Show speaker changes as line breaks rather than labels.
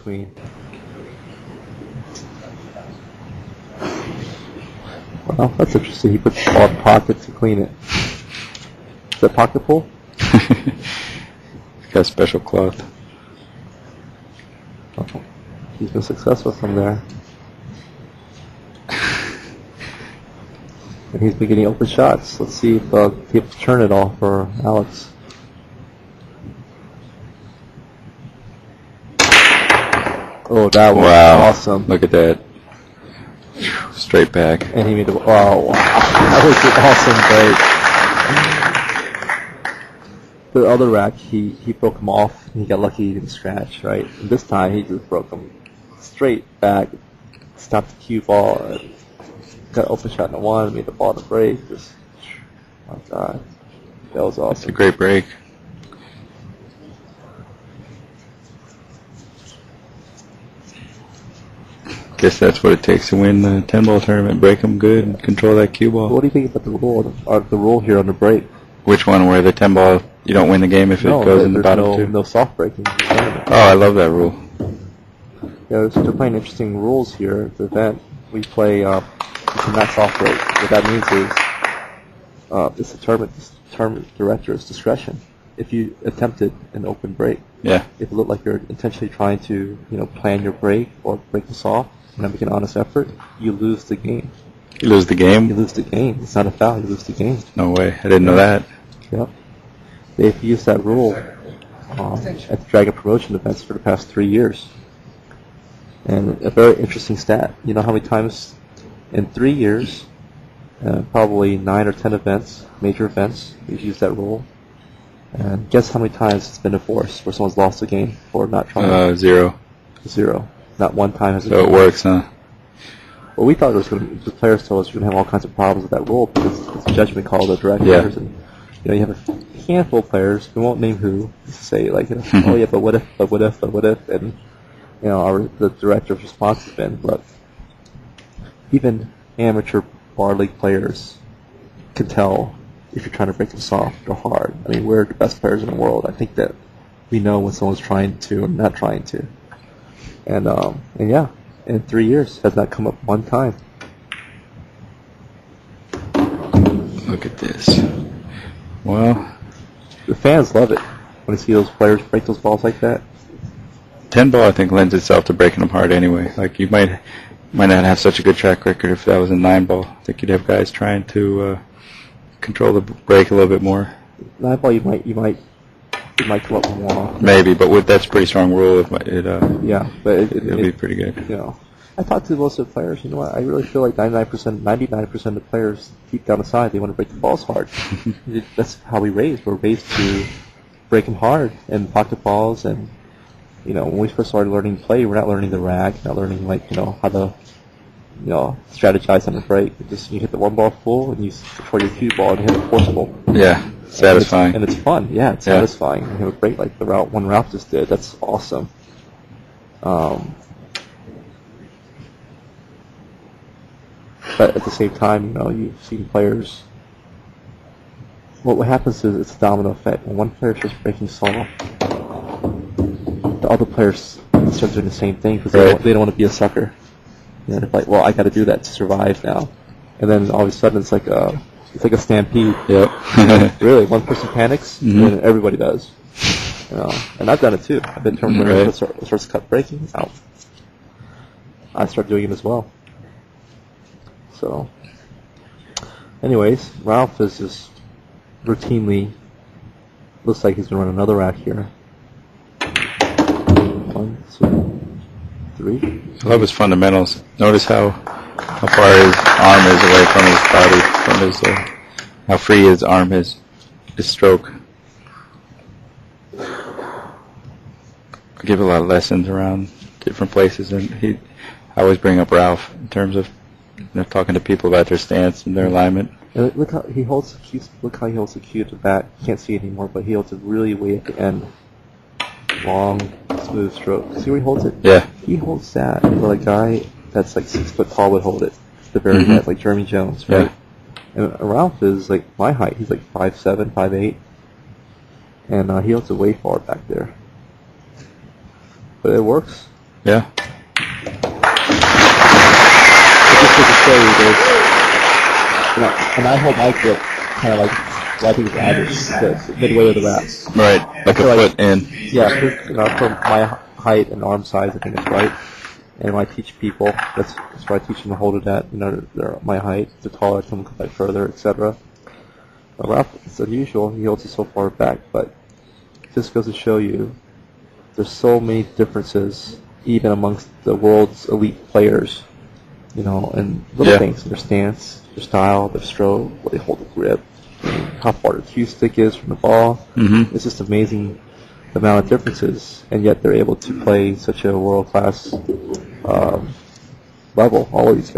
queen. Well, that's interesting. He put the ball in the pocket to clean it. Is that pocket pull?
He's got a special cloth.
Oh, he's been successful from there. And he's been getting open shots. Let's see if he can turn it all for Alex. Oh, that was awesome.
Look at that. Straight back.
And he made the... Oh, wow. That was an awesome break. The other rack, he broke him off, and he got lucky he didn't scratch, right? And this time, he just broke him straight back, stopped the cue ball, and got an open shot in the one, made the ball to break. Just, oh, my God. That was awesome.
That's a great break. Guess that's what it takes to win the 10-ball tournament. Break them good and control that cue ball.
What do you think about the rule here on the break?
Which one? Where the 10-ball, you don't win the game if it goes in the bottom two?
No soft breaking.
Oh, I love that rule.
Yeah, they're playing interesting rules here at the event. We play, you cannot soft break. What that means is it's the tournament director's discretion. If you attempted an open break,
if
it looked like you're intentionally trying to, plan your break or break the soft, and make an honest effort, you lose the game.
You lose the game?
You lose the game. It's not a foul. You lose the game.
No way. I didn't know that.
Yep. They've used that rule at the Dragon Promotion events for the past 3 years. And a very interesting stat. You know how many times in 3 years, probably 9 or 10 events, major events, we've used that rule. And guess how many times it's been enforced where someone's lost a game for not trying?
0.
0. Not one time has it
So
been.
it works, huh?
Well, we thought the players told us you're going to have all kinds of problems with that rule because it's a judgment call of the directors. And, you have a handful of players, we won't name who, to say, like, oh yeah, but what if, and, the director's response has been, look, even amateur bar league players can tell if you're trying to break them soft or hard. I mean, we're the best players in the world. I think that we know when someone's trying to or not trying to. And yeah, in 3 years, has not come up one time.
Look at this. Well,
the fans love it when they see those players break those balls like that.
10-ball, I think, lends itself to breaking them hard anyway. Like, you might not have such a good track record if that was a 9-ball. I think you'd have guys trying to control the break a little bit more.
9-ball, you might come up more.
Maybe, but that's a pretty strong rule.
Yeah, but
it'll be pretty good.
I talked to most of the players. You know what? I really feel like 99% of the players deep down inside they want to break the balls hard. That's how we raised. We're raised to break them hard and pocket balls. And when we first started learning to play, we're not learning the rack, not learning how to strategize on the break. You hit the one ball full and you control your cue ball and hit it forceful.
Yeah, satisfying.
And it's fun. Yeah, it's satisfying. You have a break like the one Ralph just did. That's awesome. But at the same time, you've seen players. What happens is it's a domino effect. When one player starts breaking soft, the other players start doing the same thing because they don't want to be a sucker. They're like, well, I got to do that to survive now. And then all of a sudden, it's like a stampede.
Yep.
Really, one person panics, and everybody does. And I've done it too. I've been tournament when it starts cut breaking out. I start doing it as well. So, anyways, Ralph is just routinely looks like he's gonna run another rack here. 1, 2, 3.
I love his fundamentals. Notice how far his arm is away from his body, from his how free his arm is, his stroke. I give a lot of lessons around different places, and I always bring up Ralph in terms of talking to people about their stance and their alignment.
And look how he holds the cue. Look how he holds the cue at the back. You can't see it anymore, but he holds it really way at the end. Long, smooth stroke. See where he holds it?
Yeah.
He holds that where a guy that's like 6 foot tall would hold it. The very end, like Jeremy Jones, right? Yeah. And Ralph is like my height. He's like 5'7", 5'8", and he holds it way far back there. But it works.
Yeah.
Just to show you, there's, and I hold my grip kind of like what I think is average, the midway of the wrap.
Right. Like a foot in.
Yeah, for my height and arm size, I think it's right. And when I teach people, that's where I teach them to hold it at. They're my height. The taller, I tell them to come back further, etc. Ralph, it's unusual. He holds it so far back, but it just goes to show you there's so many differences, even amongst the world's elite players. And little things, their stance, their style, their stroke, where they hold the grip, how far the cue stick is from the ball.
Mm-hmm.
It's just amazing the amount of differences, and yet they're able to play such a world-class level, all of these guys.